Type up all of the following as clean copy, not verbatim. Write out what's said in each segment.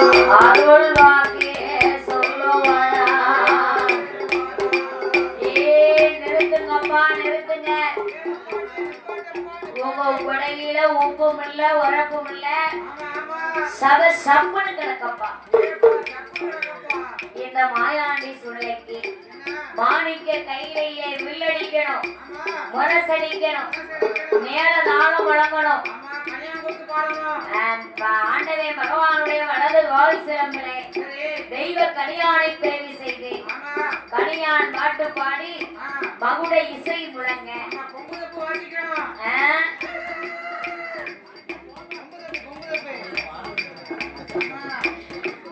அருள் வாக்கே சொல்லுவாயா. நிறுத்துங்கப்பா நிறுத்துங்க. உங்க உடையில உப்பும் இல்ல உரப்பும் இல்ல, சப சப்புன்னு கிடக்கப்பா. இந்த மாயாண்டி சுடலைக்கு மாணிக்க கையிலேயே வில்லடிக்கணும், முரசடிக்கணும், மேல தாளம் வழங்கணும். ஆண்டவே பகவானுடைய வலது வாய் சிலம்பிலே தெய்வ கனியானை பிறவி செய்து கனியான் பாட்டு பாடி மகுட இசை முழங்க.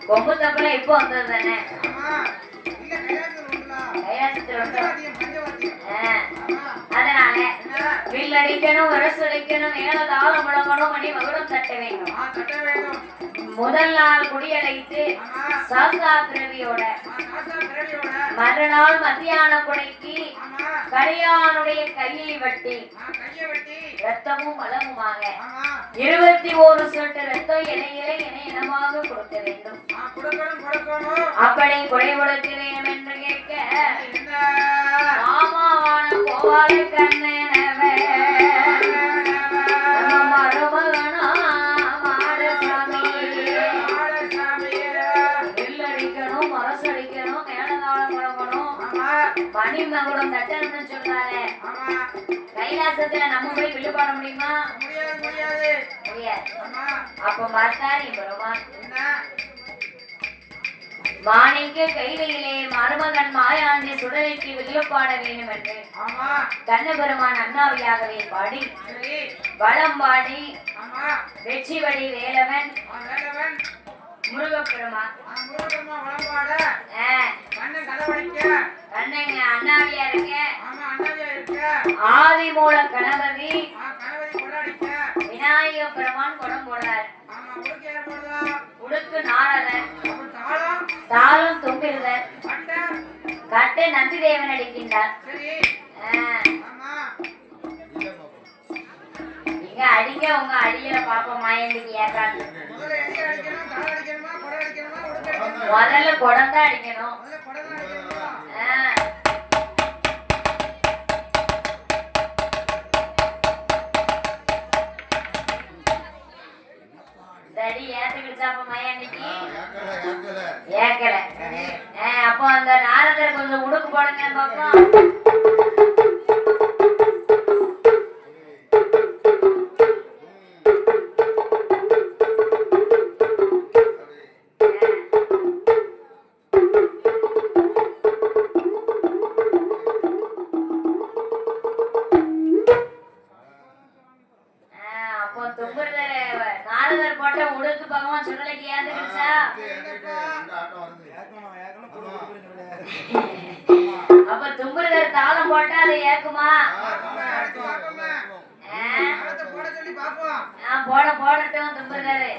கொம்பு தப்புல இப்போ வந்தது தானே, அதனால வில் அடிக்கணும், வரசு அடிக்கணும், மேல தாளம் முழங்கணும், மணி மகுடம் தட்ட வேண்டும். முதல் நாள் குடியடைத்து சாஸ்தா பிறவியோட மறுநாள் மத்தியான குடைக்கு கரியானுடைய கையை வட்டி ரத்தமும் மலமுமாக 21 சொட்டு ரத்தம் இலையிலே இனமாக கொடுக்க வேண்டும். அப்படி குடை கொடுக்க வேண்டும் என்று கேட்க மாமாவான கோவால கண்ணனவே மருமகனா மாடசாமி வில்லடிக்கணும், மரசடிக்கணும், மேலதாளம் முழங்கணும், மணிமகுடம் தட்டணும்னு சொன்னாரு. கைலாசத்துல நம்ம போய் வில்லு பாட முடியுமா? முடியாது. அப்ப பார்த்தாரு பெருமான் மாணிக்க கையிலே மருமகன் மாயாண்டி சுடலைக்கு வில்லு பாட வேண்டும் என்று கண்ணபெருமான் அண்ணாவியாகவே பாடி வளம் பாடி வெற்றிவடி வேலவன் முருகப்பெருமான் கண்ணங்க அண்ணாவியா இருக்க ஆதி மூல கணபதி விநாயக பெருமான் குடம் போடுறார். உடுக்கு நாரதன், தாளம் தொங்கிருதர், கட்டை நந்தி தேவன் அடிக்கின்றார். இங்க அடிங்க, உங்க அடியில பாப்போம் மாயண்டிக்கு ஏற்றாங்க. முதல்ல குடம் தான் அடிக்கணும். அப்போ அந்த நாரதர் கொஞ்சம் உடுக்கு போடுங்க பாப்போம். நாரதர் போட்ட உடுக்கு பகவான் சுடலைக்கு ஏந்துருச்சா? அப்ப தும்புறதர் தாளம் போட்டா அது ஏக்குமா? போடட்டும் தும்புறதரு.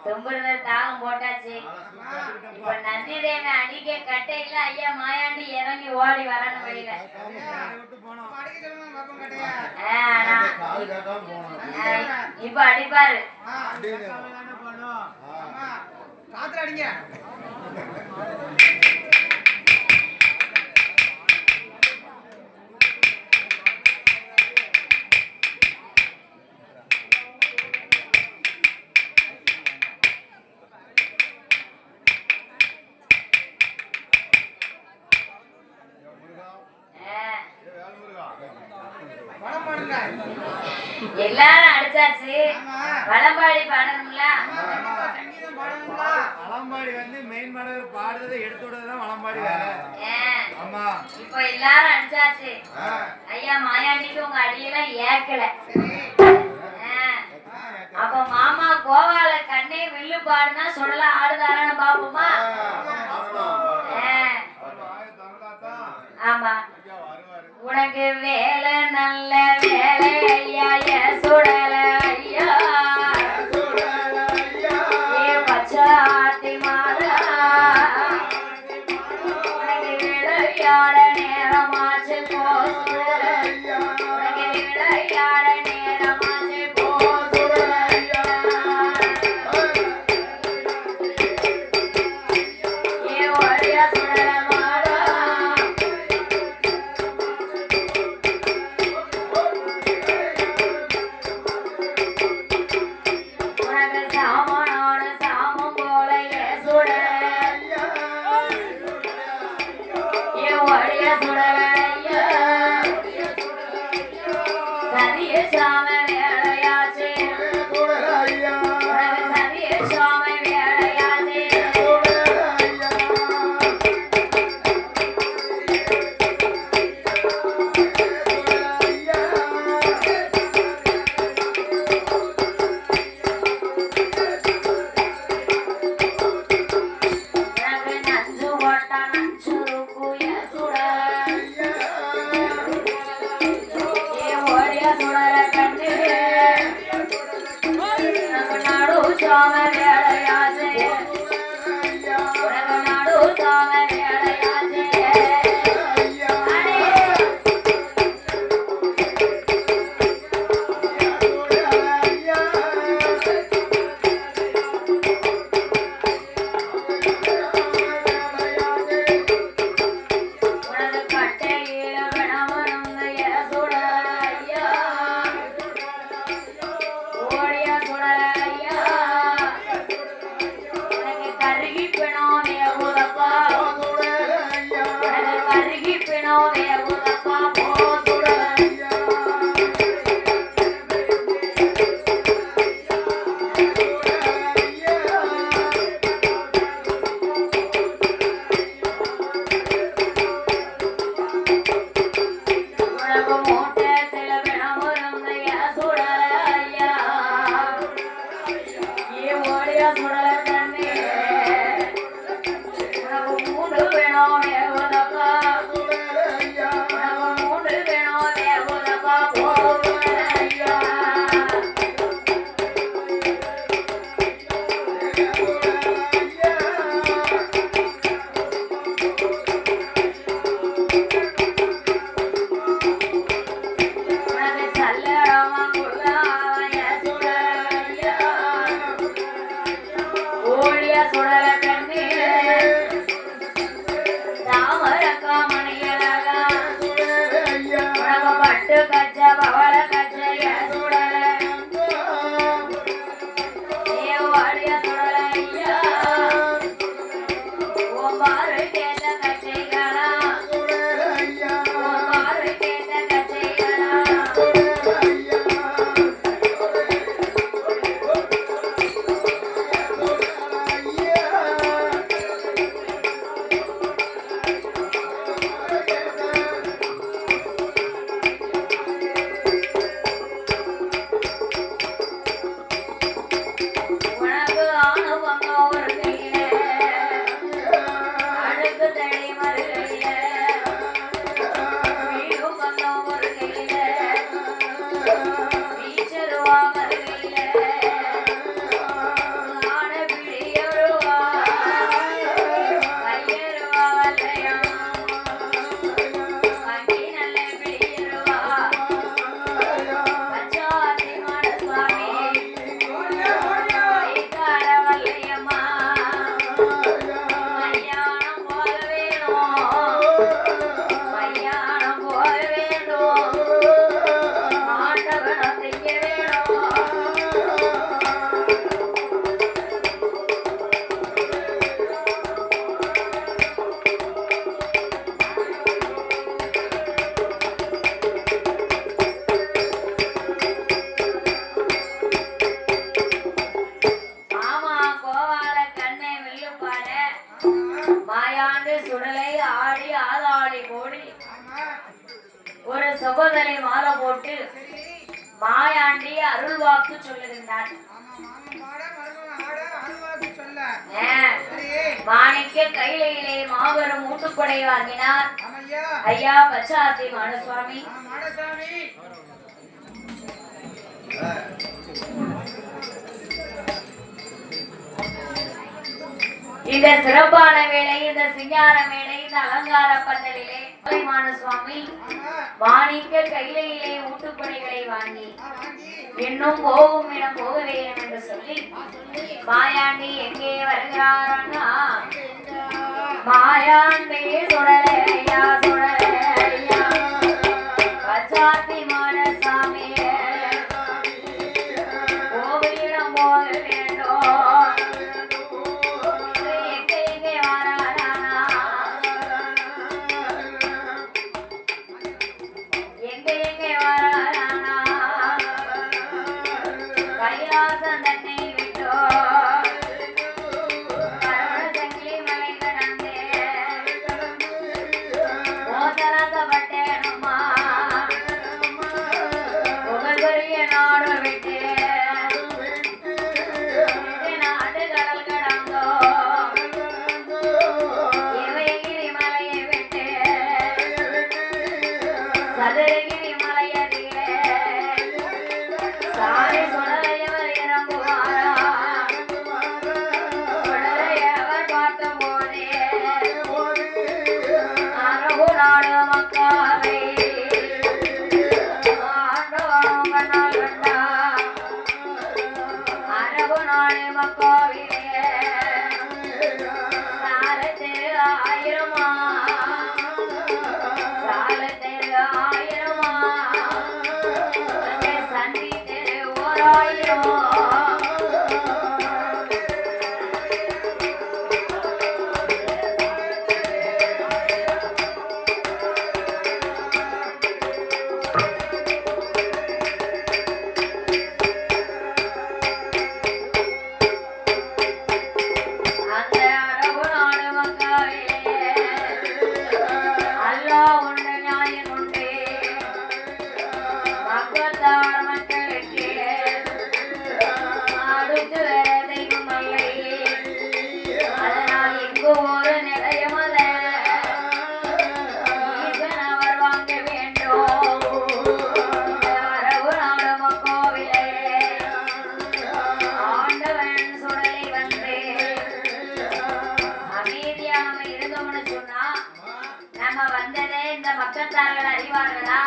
தும்புறதர் தாளம் போட்டாச்சு. இப்ப நந்தி தேவன் அடிக்க கட்டையில ஐயா மாயாண்டி இறங்கி ஓடி வரணும் வெளியில. இப்ப அடிப்பாரு. எல்லாரும் அடிச்சாச்சு. வளம்பாடி பாடணும்ல. வளம்பாடி வந்து மெயின் பாடகர் பாடுறதை எடுத்து விடுறதுதான் வளம்பாடி வேலை. ஆமா, இப்போ எல்லாரும் அடிச்சாச்சு. ஐயா மாயாண்டிக்கு உங்க அடியெல்லாம் ஏக்கல. அப்ப மாமா கோவால கண்ணே வில்லு பாடுனா சுடல ஆடுதாரான்னு பாப்போமா? ஆமா. உனக்கு வேலை நல்ல வேலை ஐயா சுடல ஐயா பச்சாத்தி மாதா உனக்கு விளையாட நேரமாச்சு போ உனக்கு விளையாட நேரமாச்சு போ ஒழியா சுடல மாதா சகோதரி மாலை போட்டு மாயாண்டி அருள்வாக்கு சொல்லுகின்றார். மாணிக்க கையிலே மாபெரும் மூட்டுப்படை வாங்கினார் ஐயா பச்சாத்தி மாடசுவாமி. இந்த சிறப்பான வேலை, இந்த சிங்கார வேலை, இந்த அலங்கார பந்தலிலே மாடசுவாமி மாணிக்க கையிலே ஊட்டுப்படைகளை வாங்கி இன்னும் போகும் இடம் போக வேண்டும் என்று சொல்லி மாயாண்டி எங்கே வருகிறாரா? மாயாண்டி சுடலையா சுடலையா பச்சாத்தி மாடசாமி கோவிலிடம் போக வேண்டும். எங்கே வரானா? எங்கே வரானா? கைலாசம் தன்னை விட்டோ சங்கிலி மலை கடந்தே மோசரசப்பட்டேனுமா புகழ்பெரிய நாடு விட்டு நாடு கடல் கடந்தோ இவைகிரி மலையை விட்டு சதுரகிரி மலையதிலே சாலை சுடலையவர் இறங்குவாரா? சுடலையவர் பார்க்கும் போதே அரபு நாடு மக்காவே ஆண்டவனும் கண்ணால் கண்டா அரபு நாடு மக்காவிலே சாலத்திரு ஆயிரமா சாலத்திரு ஆயிரமா சந்தித்து ஓராயிரம் அந்த அரபு நாடு மக்காவிலே அல்லாஹ் உண்டு நியாயம் உண்டு மக்கத்தார் மக்களுக்கு அடுத்து வேற தெய்வம் இல்லை. அதனால் இங்கு ஒரு நிலையமல்ல ஈசன் அவர் வாங்க வேண்டும். இந்த அரபு நாடு மக்காவிலே ஆண்டவன் சுடலை வந்து அமைதியா நம்ம இருந்தோம்னு சொன்னா நம்ம வந்ததே இந்த மக்கத்தார்கள் அறிவார்களா?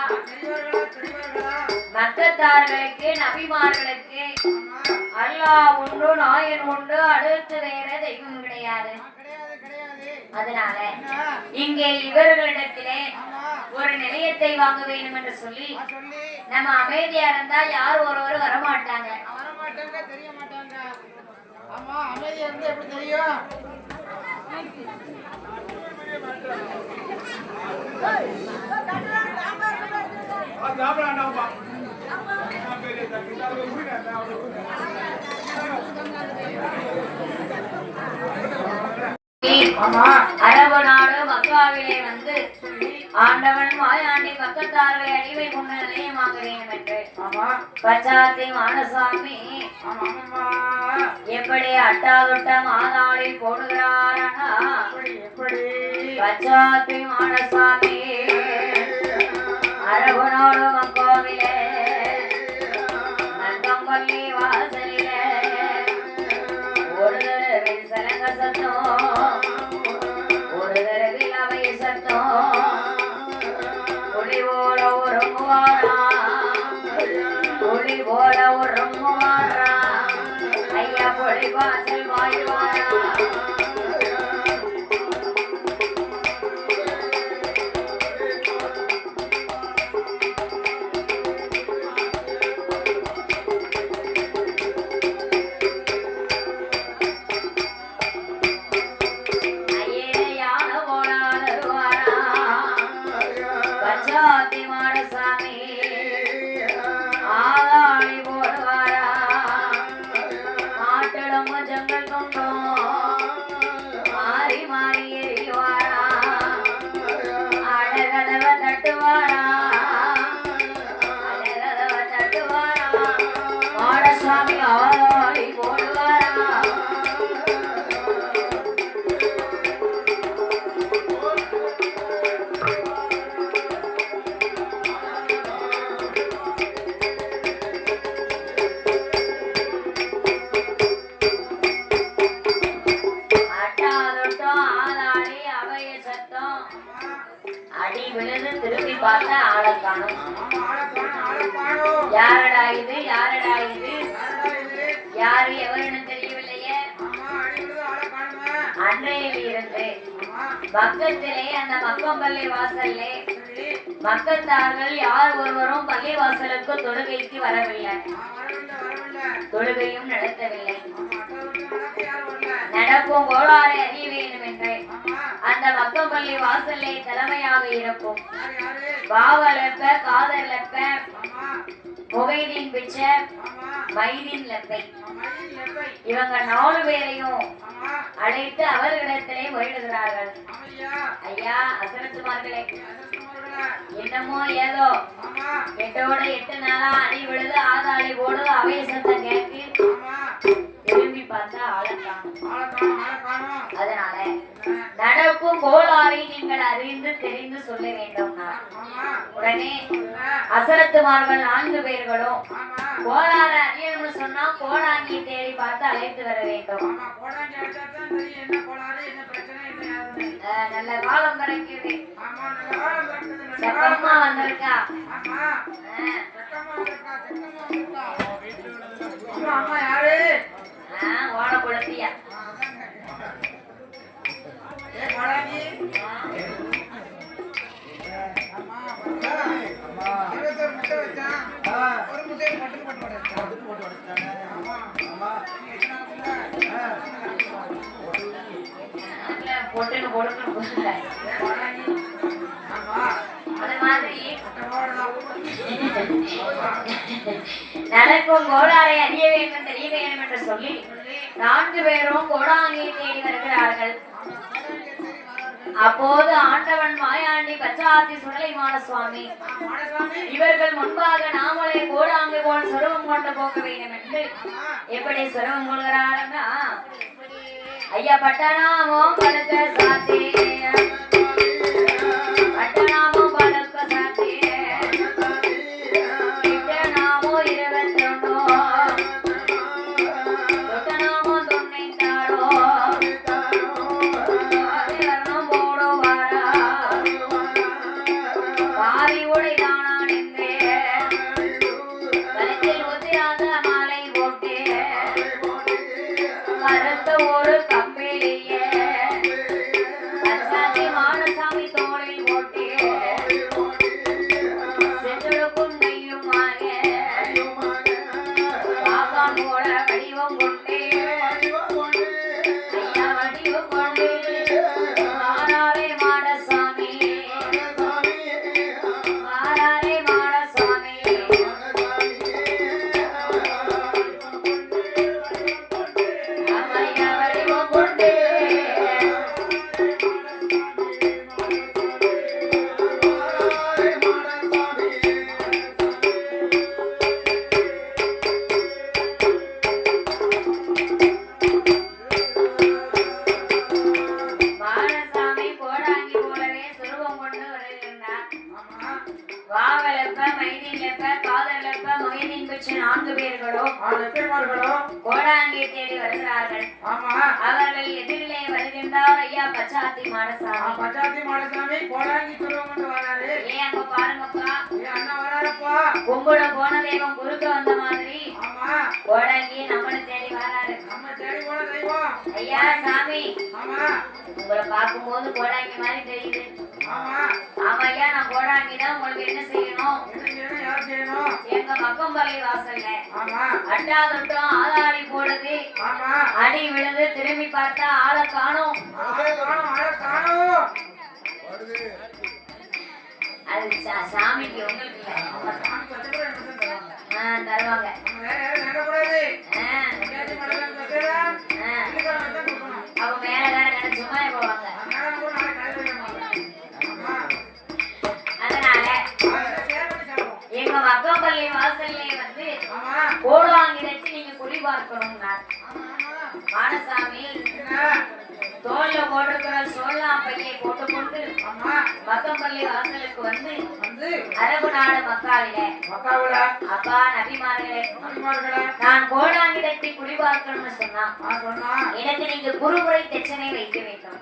மக்கத்தார்களுக்கு நபிமார்களுக்கு அல்லாஹ் உண்டு நாயன் உண்டு அடுத்து வேற தெய்வம் கிடையாது. அதனால இங்கே இவர்களிடத்திலே ஒரு நிலையத்தை வாங்க வேண்டும் என்று சொல்லி நம்ம அமைதியா இருந்தா யார் ஒருவர் வரமாட்டாங்க. தெரிய மாட்டாங்க. ஆமா, அமைதியா இருந்தா எப்படி தெரியும்? அரபு நாடு மக்காவிலே வந்து ஆண்டவன் மாயாண்டி பக்கத்தார்களை அடிமை கொண்ட நிலையமாக வேண்டும் என்று பச்சாத்தி மாடசாமி எப்படி அட்டாதொட்ட மாதாளில் போடுகிறாரா? பச்சாத்தி மாடசாமி அரபு நாடு மக்காவிலே நங்கம்பள்ளி வாசலிலே ஒரு தடவில் சலங்க சத்தம் ஒரு தடவில் அவை சத்தம் ஒளி போல உறங்குவாரா ஒளி போல உறங்குவாரா ஐயா பொழி வாசல் வாயுவாரா பச்சாத்தி மாடசாமி ஆதாளி போடுவாரா மாட்டிடம் ஜங்கள் கொண்டோம் மாறி மாறி எறிவாரா அழகதவ தட்டுவாரா அழகதவ தட்டுவாரா மாடசாமி ஆதாளி போடுவாரா விழுந்து திரும்பி பார்த்தா ஆளை காணோம். யாரடா இது, யாரடா இது, யாரு எவருன்னு தெரியவில்லையே. அன்றையில் இருந்து பக்கத்திலே அந்த மக்கம்பள்ளி வாசல்லே மக்கத்தார்கள் யார் ஒருவரும் பள்ளி வாசலுக்கு தொழுகைக்கு வரவில்லை, தொழுகையும் நடத்தவில்லை. நடக்கும் கோளாறை அறிய வேண்டும் என்று அந்த மக்கம்பள்ளி வாசல்லே தலைமையாக இருக்கும் பாவலப்ப, காதலப்ப, முகைதீன் பிச்சை, மைதீன் லப்பை இவங்க 4 பேரையும் அழைத்து அவர்களிடத்திலே முறையிடுகிறார்கள். ஐயா அசரத்துமார்களே, என்னமோ ஏதோ 8ஓட 8 நாளா அடி விழுது ஆதாளி ஓடு அவைய சத்தம் கேட்டு திரும்பி பார்த்தா ஆளக்காணும். அதனால நடக்கும் கோளாறை நீங்கள் அறிந்து தெரிந்து சொல்ல வேண்டும். உடனே அசரத்துமார்கள் 4 பேர்களும் கோளாறு அறியணும்னு சொன்னா கோடாங்கி தேடி பார்த்து அழைத்து வர வேண்டும். நல்ல காலம் கிடைக்குது, சக்கமா வந்திருக்கா. ஓட குழந்தையா பொட்டுன்னு கொடுக்கணும். அது மாதிரி நடக்கும் கோளாறை அறிய வேண்டும் தெரிய வேண்டும் என்று சொல்லி 4 பேரும் கோடாங்கியை தேடி வருகிறார்கள். அப்போது ஆண்டவன் மாயாண்டி பச்சாத்தி சுடலைமான சுவாமி இவர்கள் முன்பாக நாமளே கோடாங்கு போல் சொருவம் கொண்டு போக வேண்டும் என்று எப்படி சொருவம் கொள்கிறாருன்னா, ஐயா பட்டனாமோ படுக்க சாத்தி, பட்டனாமோ படுக்க சாத்தி, இட்டனாமோ 21, தொட்டனாமோ 96, வரணும் போடுவாரா பாரி உடைதானான் என்று கழுத்தில் ஒத்திராத மாலை போட்டு கருத்த ஒரு கம்பிலேயே பச்சாத்தி மானசாமி தோளில் போட்டு சென்றெடுக்கும் நெய்யுமாக பாப்பான் போல வடிவம் கொண்டு ஐயா வடிவம் கொண்டு மாறாரே மாடசாமி, மாறாரே மாடசாமி ஐயா வடிவம் கொண்டு மாடசாமி கோடாங்கி போலவே சுரூபம் கொண்டு வருகின்றார். வாவலப்ப, மைதீன்லப்ப, காதலப்ப, மொய்தீன் பிச்சை 4 பேர்களும் கோடாங்கியை தேடி வருகிறார்கள். அவர்கள் எதிரிலே வருகின்றார் ஐயா பச்சாத்தி மாடசாமி. ஏன் அங்க பாருங்கப்பா, கும்பிட போன தெய்வம் குறுக்க வந்த மாதிரி கோடாங்கி நம்மளை தேடி வராரு. ஐயா சாமி, உங்களை பார்க்கும்போது கோடாங்கி மாதிரி தெரியுது. ஆமா ஐயா, நான் கோடாங்கி தான். உங்களுக்கு என்ன செய்யணும்? எங்க மக்கம்பள்ளி வாசல்ல அட்டாதொட்டம் ஆதாளி போடுது, அடி விழுது திரும்பி பார்த்தா ஆளை காணோம். அது சாமிக்கு உங்களுக்கு தருவாங்க. அவங்க மேல வேற நினைச்சுமா போவாங்க. அதனால எங்க மக்கம்பள்ளி வாசல்லே வந்து கோடாங்கி வச்சு நீங்க குறி பார்க்கணும். மாடசாமி தோல்ல போட்டிருக்கிற சோழாம் பையை போட்டுக்கொண்டு மக்கம்பள்ளி வாசலுக்கு வந்து அரபு நாடு மக்காவிலே அப்பா நபிமார்களே, நான் கோடாங்கி தட்டி குடிபார்க்கணும்னு சொன்னா எனக்கு நீங்க குருமுறை தட்சணை வைக்க வேண்டும்.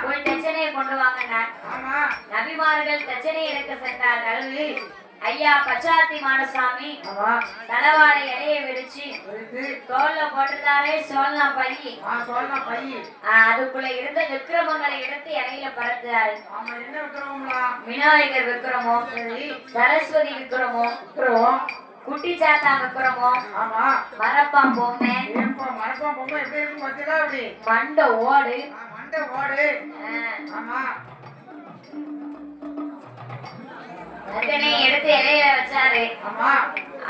போய் தட்சணை கொண்டு வாங்கினார். ஆமா நபிமார்கள் தட்சணை எடுக்க சென்றார்கள். ஐயா பச்சாத்தி மாடசாமி ஆமா தலவாழை இலையை விரிச்சு விரித்து தோல்ல போட்டுட்டாரே சோழனா பையி. சொல்லலாம் பையி அதுக்குள்ள இருந்த விக்கிரமங்களை எடுத்து இலையில பறந்தாரு. ஆமா என்ன விக்கிறோம்லா விநாயகர் விக்கிரமம், சரஸ்வதி விக்கிரமம், குட்டி சாத்தா விக்கிரமம், ஆமா மரப்பாம் பொம்மை, மரப்பா பொம்மை எப்படி இருக்கும் பார்த்தீங்களா அப்படி மண்ட ஓடு, மண்டை ஓடு ஆமா அதனை எடுத்து இலையில வச்சாரு. ஆமா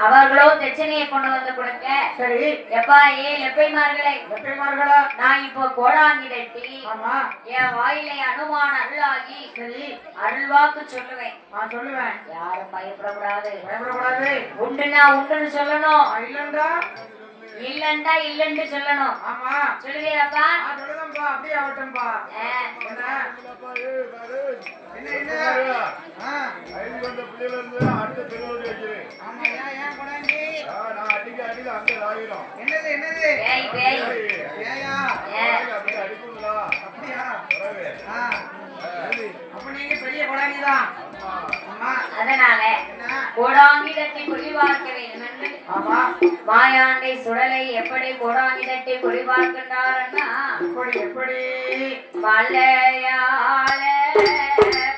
அவர்களோ தட்சணையை கொண்டு வந்து கொடுக்க, சரி எப்பா ஏ லெப்பைமார்களே, எப்படிமார்களா நான் இப்போ கோடாங்கி தட்டி ஆமா என் வாயிலை அனுமான அருளாகி சரி அருள்வாக்கு சொல்லுவேன். நான் சொல்லுவேன் யாரும் பயப்படக்கூடாது. பயப்படக்கூடாது உண்டுன்னா உண்டுன்னு சொல்லணும், இல்லண்டா இல்லண்டா இல்லன்னு சொல்லணும். ஆமா சொல்லுவீரப்பா? சொல்லுதம்பா அப்படியே ஆகட்டும்பா என்ன என்ன என்ன அடுத்த திருவள்ளி வைக்கிறேன். ஆமா ஏன் கொடாங்கி நான் அடிக்க அந்த ஆகிரும். என்னது என்னது பேய் பேய் ஏயா அப்படியே அடிக்குங்களா? அப்படியா வரவே. அப்ப நீங்க பெரிய கொடாங்கிதான் ஆமா அதனால என்ன கோடாங்கி தட்டி குறி பார்க்க வேண்டும் என்று ஆமா மாயாண்டை சுடலை எப்படி கோடாங்கி தட்டி குறி பார்க்கின்றார்னா, எப்படி எப்படி மலையாள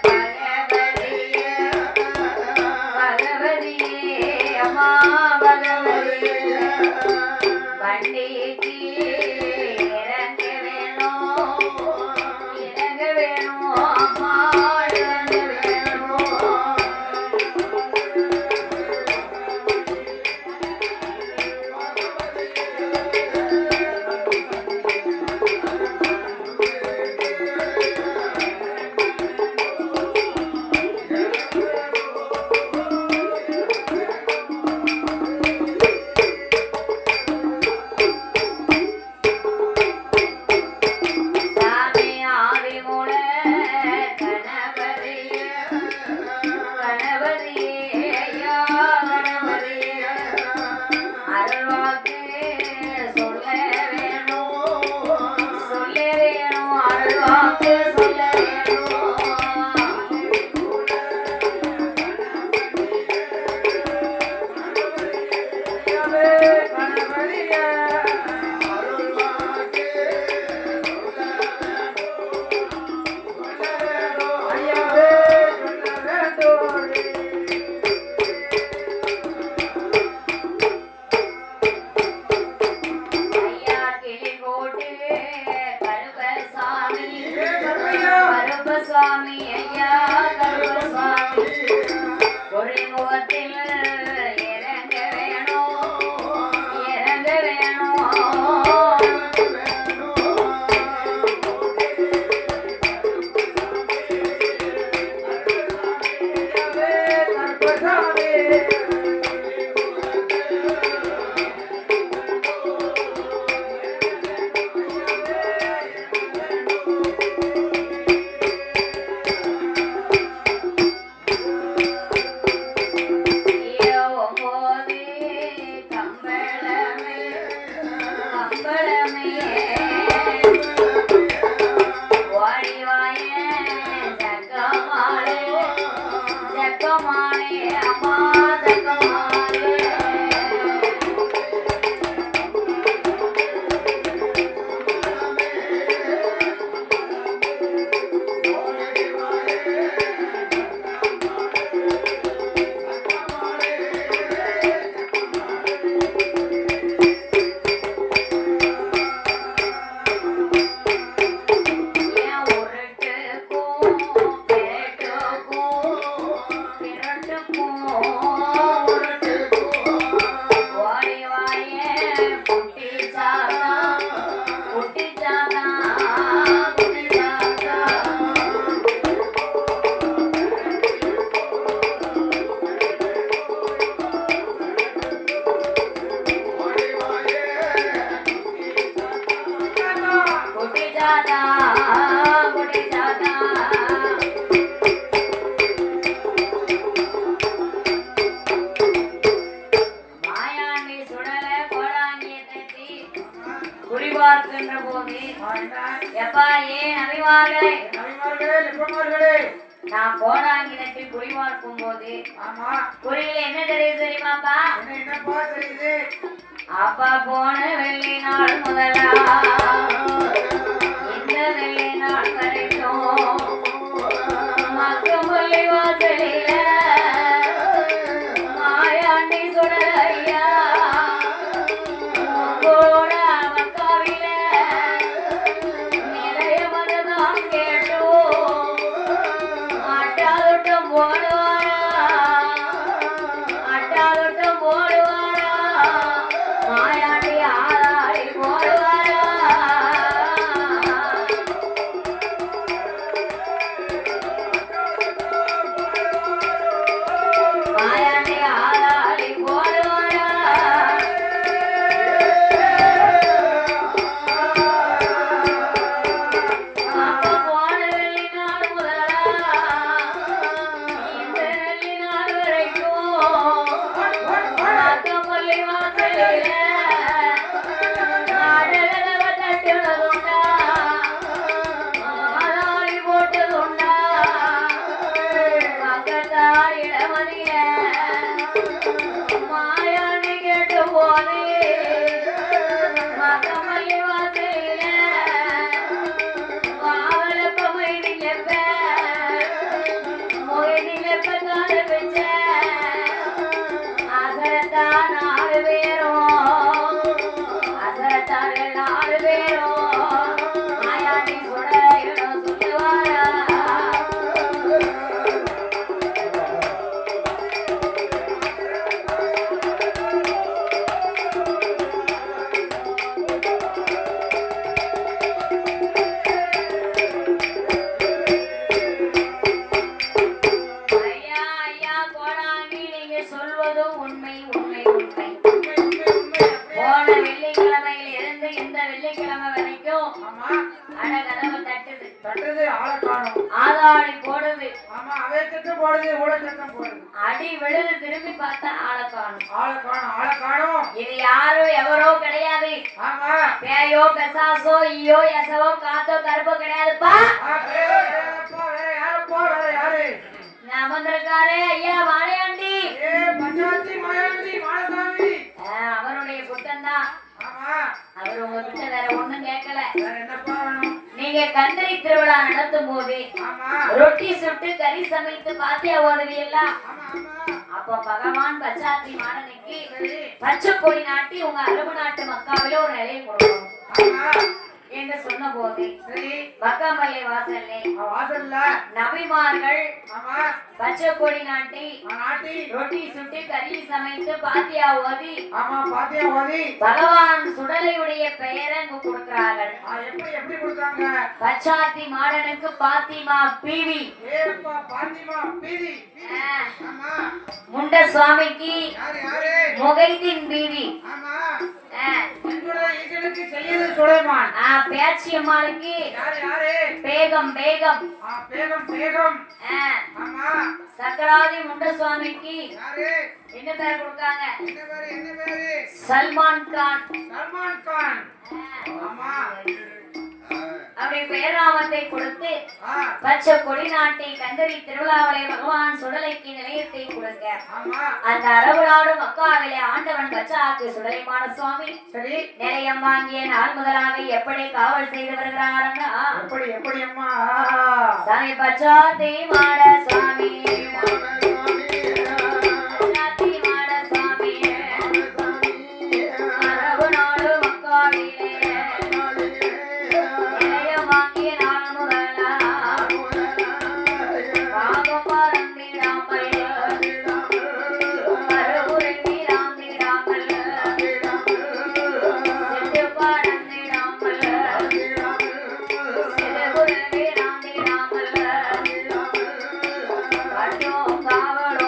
பகவதியே பகவதியே அம்மா பகவதியே வண்டிக்கு இறங்க வேணும் இறங்க வேணும் அம்மா இறங்க வேணும். சாமி ஆதிமூல கணபதியே கணபதியே ஐயா கணபதியே அருள்வாக்கு சொல்ல வேணும் அருள்வாக்கு சொல்ல வேணும். கணபதியே ஐயாவே சொல்ல வேண்டும் ஐயா கிளி போட்டு கருப்பசாமி கருப்பையா. கருப்பசாமி ஐயா கருப்பசாமி ஒரு முகத்தில் இறங்க வேணும் இறங்க வேணும். கருப்பசாமி ஐயோ போதே கம்பளமே கம்பளமே வாடிவாயே ஜக்கமாலே ஜக்கமாலே அம்மா ஜக்கமாலே. ஏன் உருட்டுக்கும் பெருட்டுக்கும் பிரட்டுக்கும் உருட்டுக்கும் வாடிவாயே குட்டி சாத்தா குட்டி சாத்தா குட்டி சாத்தா. குட்டி சாத்தா குட்டி சாத்தா. மாயாண்டி சுடல கோடாங்கிய தட்டி குறி பார்க்கின்ற போது எப்பா ஏன் அபிமார்களே நான் கோடாங்கி நட்டி குறி பார்க்கும் போது குறியில என்ன தெரியுது தெரியுமாப்பா அப்பா போன வெள்ளி நாள் முதலா இந்த வெள்ளி நாள் வரைக்கும் மக்கமல்லி வாசலில மாயாண்டி சுடலையா கூட மக்காவில நிறைய மனதான் கேட்டோம் அட்டாதுட்டம் போடுவாரா அட்டாதுட்டம் போடுவாரா மாயாண்டி ஆளாடி போடுவாரா மாயாண்டி ஆளாடி போடுவாரா அப்பா போன வெள்ளி நாள் முதலா இந்த வெள்ளி நாள் வரைக்கும் மக்கமல்லி வாசலில ஆடலவ தட்டுனதுண்டா ஆளாடி போட்டதுண்டா பக்கத்தார் இடமதிய மாயாண்டி கேட்டு போனே மக்கமல்லி வாசலில வாவலப்ப மொய்திலப்ப மொய்திலப்ப கால வச்ச அசரத்தான் 4 பேரும் அசரத்தார்கள் 4 பேரும் மாயாண்டி சுட இடம் சொல்லுவாரா ஐயா ஐயா கோடாங்கி நீங்க சொல்வது உண்மை உண்மை உண்மை போன வெள்ளிக்கிழமையில் இருந்து இந்த வெள்ளிக்கிழமை வரைக்கும் அட கதவு தட்டுது ஆதாடி போடுது அடி விழுது திரும்பி பார்த்தா ஆளை காணும் இது யாரோ எவரோ கிடையாது பேயோ பெசாசோ ஈயோ எசவோ காத்தோ கருப்போ கிடையாதுப்பா அமர்ந்திருக்காரே ஐயா மாலையாண்டி அவருடைய புத்தன் தான் அவர் உங்ககிட்ட வேற ஒண்ணும் கேட்கல நீங்க கந்தரி திருவிழா நடத்தும் போது ரொட்டி சுட்டு கறி சமைத்து பாத்தியா ஓதுவீங்களா அப்போ பகவான் பச்சாத்தி மாடனுக்கு பச்சை கொடி நாட்டி உங்க அரபு நாட்டு மக்காவில ஒரு நிலையை கொடுக்கணும் என்று சொன்ன போது மக்கமல்லி வாசல்ல நபிமார்கள் பச்சை கொடி நாட்டி ரொட்டி சுட்டு கறி சமைத்து பாத்தியா ஓதி பகவான் சுடலையுடைய பெயரை அங்கு கொடுக்கிறார்கள் பச்சாத்தி மாடனுக்கு பாத்திமா பீவி முண்ட சுவாமிக்கு முகைதீன் பீவி பேச்சியம்மாளுக்கு பேகம் பேகம் சக்கராதி முண்ட சுவாமிக்கு என்ன பேர் கொடுக்காங்க சல்மான் கான் அப்படி பேராமத்தை கொடுத்து பச்சை கொடி நாட்டை கந்தரி திருவிழாவிலே பகவான் சுடலைக்கு நிலையத்தை கொடுக்க அந்த அரபு நாடு மக்காவிலே ஆண்டவன் பச்சாக்கு சுடலைமான சுவாமி நிலையம் வாங்கிய நாள் முதலாக எப்படி காவல் செய்து வருகிறாருன்னா சாமி பச்சாத்தி மாட சுவாமி பச்சாத்தி மாட சுவாமி அரபு நாடு மக்காவிலே வாங்கிய நாள் முதலா பாகம் பறந்திடாமல் பருவுரைக்கு ராந்திடாமல் செட்டு பறந்திடாமல் சிறுகுருவி ராந்திடாமல் கட்டும் காவலோடு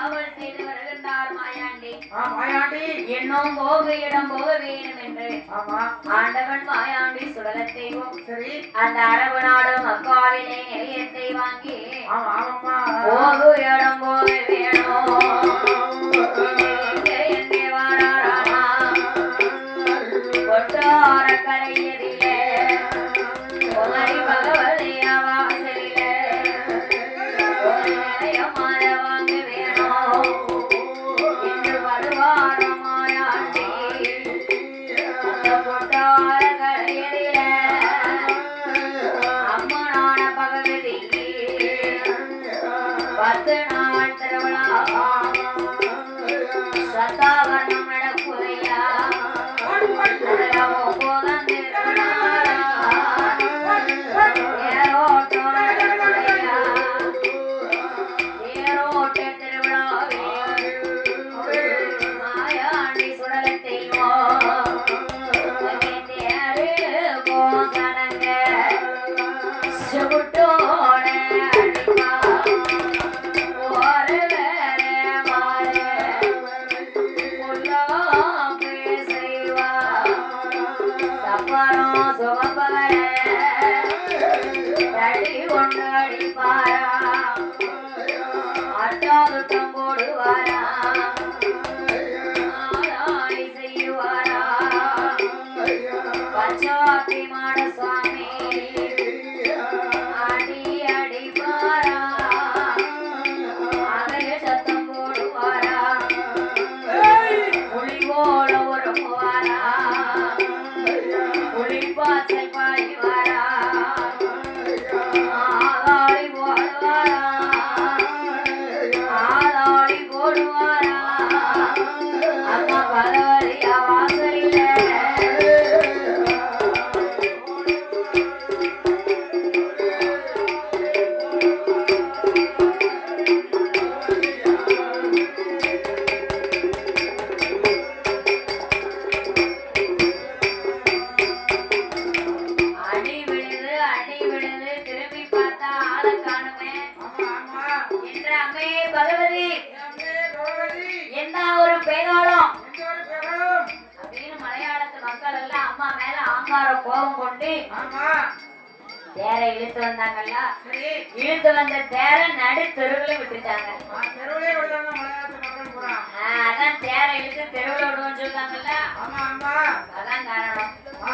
காவல் செய்து வருகின்றார் மாயாண்டி. மாயாண்டி இன்னும் போக இடம் போக வேணும் என்று ஆமா ஆண்டவன் மாயாண்டி சுடலத்தையும் சரி அந்த அரபு நாடு மக்காவிலே நிலையத்தை வாங்கி ஆமா ஆமாம்மா போகு இடம் போக வேணும் எங்கே வாராராமா கொட்டார கரையதிலே உமரி பகவதியா வாசலிலே ஒரு நிலையமாற வாங்க வேணும் என்று வருவார மாயாண்டி. அந்த கொட்டார கரையதிலே அம்மனான பகவதிக்கு 10 நாள் திருவிழா சதாவரணம் நடக்குதையா. அதெல்லாம் போதான் திருவிழா ஏரோட்டம் நடக்குதையா. ஏரோட்ட திருவிழாவே மாயாண்டி சுடலத்தையும் தேரு போகனங்க சுட்டோட அடிப்பா ஒரு வேற மாறு முல்லாம்பு செய்வா சப்பரம் சுகப்பகர தடி கொண்டு அடிப்பாரா அட்டாதுட்டம் போடுவாரா ஆளாளி செய்வாரா பச்சாத்தி மாட சுவாமி அடி அடிப்பாரா அகல சத்தம் போடுவாரா புலி போல உறங்குவாரா புலிப்பாச்சல் பாய்வாரா ஆளாளி போடுவாரா ஆளாளி போடுவாரா அம்மா பகவதியா வாசலிலே அடி விழுது திரும்பி பார்த்தா ஆளை காணுமே ஆமா என்ற அம்மே பகவதி பகவதி என்ன ஒரு பேராளம் எந்த ஒரு பெரும் அப்படின்னு மலையாளத்து மக்கள் எல்லாம் அம்மா மேல ஆங்கார கோபம் கொண்டு ஆமா தேரை இழுத்து வந்தாங்கல்ல. சரி இழுத்து வந்த தேரை நடு தெருவுல விட்டுட்டாங்க. தெருவிலே விடுறாங்க மலையாளத்து மக்கள் பூரா அதான் தேரை இழுத்து தெருவுல விடுவோம்னு சொல்றாங்கல்ல. ஆமா ஆமா அதான் காரணம். ஆ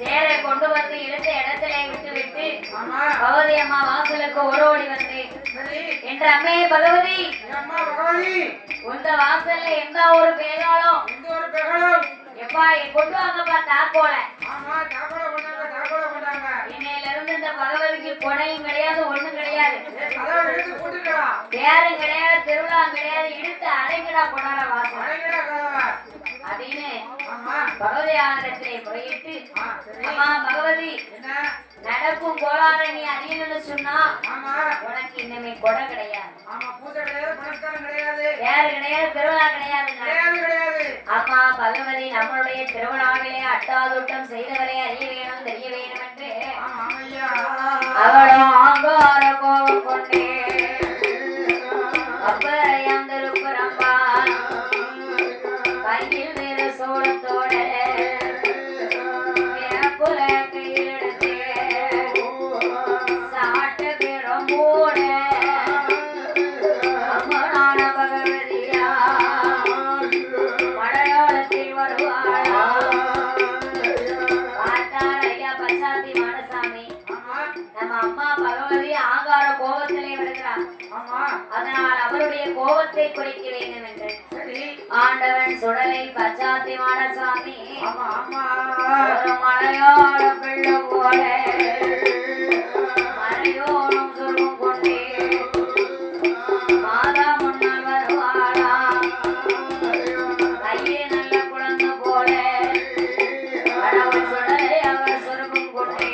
தேரை கொண்டு வந்து இழுத்த இடத்துல விட்டு விட்டு ஆமா பகவதி அம்மா வாசலுக்கு ஓடோடி வந்து சரி என்ற அம்மே பகவதி அம்மா பகவதி உந்த வாசல்ல எந்த ஒரு பேராளம் எந்த ஒரு பெரும் எப்பா கொண்டு வாங்கப்பா தாக்கோல. ஆமா தாக்கோல கொண்டாங்க இன்னையில இருந்து இந்த பகவதிக்கு கொடையும் கிடையாது ஒண்ணும் கிடையாது. கதவை எடுத்து போட்டுக்கடா பேரும் கிடையாது திருவிழா கிடையாது இழுத்து அடைங்கடா கொண்டாட வாசல் அடங்கடா கதவை அப்படின்னு ஆமா பகவதி ஆனந்தத்திலே முறையிட்டு சரி அம்மா பகவதி என்ன நடக்கும் கோளாறு நீ அறியணும்னு சொன்னா ஆமா உனக்கு இன்னமே கொடை கிடையாது ஆமா பூஜை கிடையாது புனஸ்காரம் கிடையாது பேரு கிடையாது திருவிழா கிடையாதுங்க. கிடையாது அம்மா பகவதி நம்மளுடைய திருவிழாவிலே அட்டாதுட்டம் செய்தவரை அறிய வேணும் தெரிய வேணும் என்று ஆமா ஐயா அவளும் ஆங்கார கோபம் கொண்டே அப்பறையம் திருப்புறம்பா கையில் வேறு சோளத்தோட வேப்புல கையில் எடுத்து சாட்டு பெரும்போட அம்மனான பகவதியா மலையாளத்தில் வருவாளா பார்த்தாரையா பச்சாத்தி மாடசாமி ஆமா நம்ம அம்மா பகவதி ஆங்கார கோபத்திலே விடுகிறார். ஆமா அதனால் அவருடைய கோபத்தை குறைக்க வேண்டும் என்று சரி ஆண்டவன் சுடலை பச்சாத்தி மாடசாமி ஆமா ஆமா ஒரு மலையாள பிள்ளை போல மறையோடும் சொல்லும் கொண்டே மாதா முன்னால் வருவாளா கையே நல்ல குழந்தை போல கடவுள் சுடலை அவர் சொருகும் கொண்டே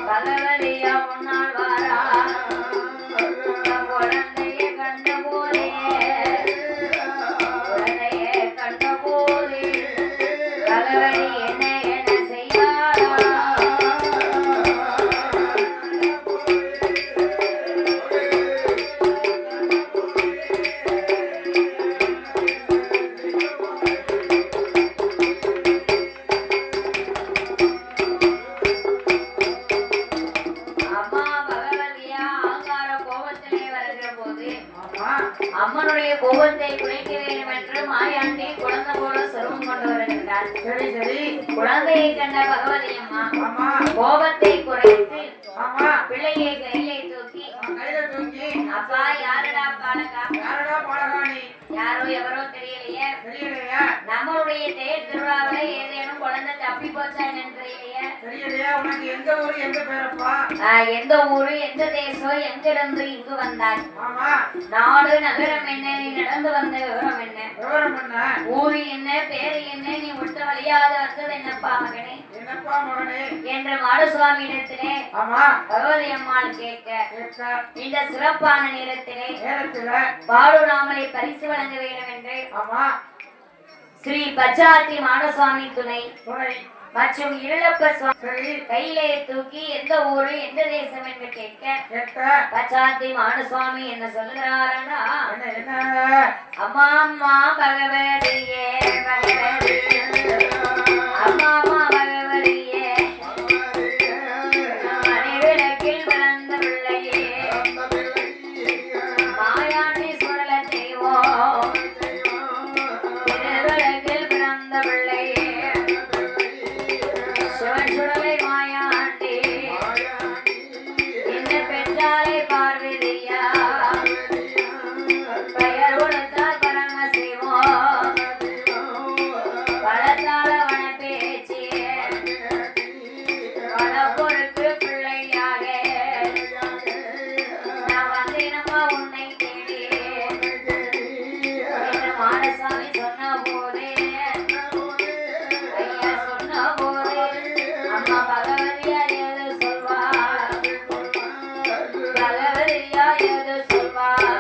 பகவதியா முன்னால் வாரா குழந்தையை கண்ட போதே பகவதி என்ன என்ன செய்வாரா அம்மனுடைய கோபத்தை குறைக்க வேண்டும் என்று மாயாண்டி குழந்தை போல சொருவம் கொண்டு வருகின்றார். சரி சரி. குழந்தையை கண்ட பகவதி அம்மா ஆமா கோபத்தை குறைத்து ஆமா பிள்ளையை கையிலே தூக்கி கையில தூக்கி அப்பா யாருடா பாலகா, யாரடா பாலகாணி, யாரோ எவரோ தெரியலையே, தெரியலையா நம்மளுடைய தேர் திருவிழாவில ஏதேனும் குழந்தை தப்பி போச்சா என்னன்னு தெரியலையே, தெரியலையா, உனக்கு எந்த ஊரு எந்த பேரப்பா, எந்த ஊரு எந்த தேசம் எங்கிருந்து இங்கு வந்தாய், ஆமா நாடு நகரம் என்ன, நீ நடந்து வந்த விவரம் என்ன, விவரம் என்ன, ஊரு என்ன, பேரு என்ன, நீ விட்ட வழியாக வந்தது என்னப்பா மகனே, என்னப்பா மகனே என்று மாடசுவாமி இடத்திலே ஆமா பகவதி அம்மாள் கேட்க கேட்க இந்த சிறப்பான நேரத்திலே நேரத்துல பாடுராமலை பரிசு வழங்க வேண்டும் என்று ஆமா ஸ்ரீ பச்சாத்தி மாடசுவாமி துணை துணை மற்றும் இருளப்ப சுவாமி சரி கையிலே தூக்கி எந்த ஊரு எந்த தேசம் என்று கேட்க கேட்க பச்சாத்தி மாடசுவாமி என்ன சொல்லுகிறாரா, என்ன என்ன அம்மா அம்மா பகவதியே பகவதியே, அம்மா அம்மா பகவதியே, மணிவிளக்கில் பிறந்த பிள்ளையே, மாயாண்டி சுடல செய்வோம், திருவிளக்கில் பிறந்த பிள்ளையே, சிவன் சுடலை மாயாண்டி, என்ன பெற்றாலே பார்வதியா, பெயர் கொடுத்தால் பரமசிவம், பலத்தால வன பேச்சு, பல பொறுப்பு பிள்ளையாக நான் வந்தேனம்மா உன்னை தேடி என்று மாடசாமி சொன்ன போதே, ஐயா சொன்ன போதே, அம்மா பகவதியா ஏது சொல்வார், பகவதியா ஏது சொல்வார்.